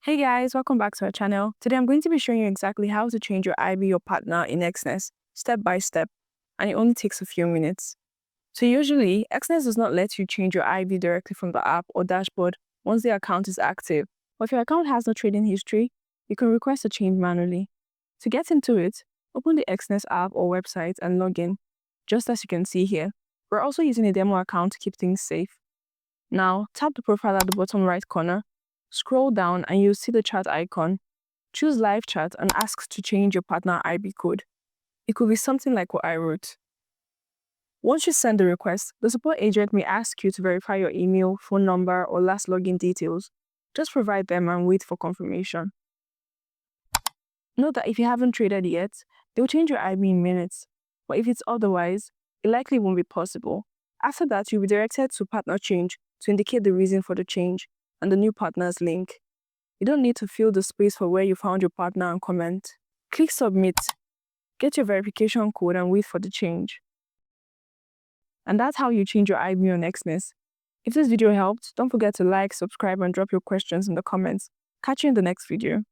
Hey guys, welcome back to our channel. Today I'm going to be showing you exactly how to change your IB or partner in Exness step by step, and it only takes a few minutes. So usually, Exness does not let you change your IB directly from the app or dashboard once the account is active. But if your account has no trading history, you can request a change manually. To get into it, open the Exness app or website and log in, just as you can see here. We're also using a demo account to keep things safe. Now, tap the profile at the bottom right corner, scroll down and you'll see the chat icon. Choose live chat and ask to change your partner IB code. It could be something like what I wrote. Once you send the request, the support agent may ask you to verify your email, phone number, or last login details. Just provide them and wait for confirmation. Note that if you haven't traded yet, they'll change your IB in minutes. But if it's otherwise, it likely won't be possible. After that, you'll be directed to Partner Change to indicate the reason for the change and the new partner's link. You don't need to fill the space for where you found your partner and comment. Click Submit, get your verification code and wait for the change. And that's how you change your IB on Exness. If this video helped, don't forget to like, subscribe and drop your questions in the comments. Catch you in the next video.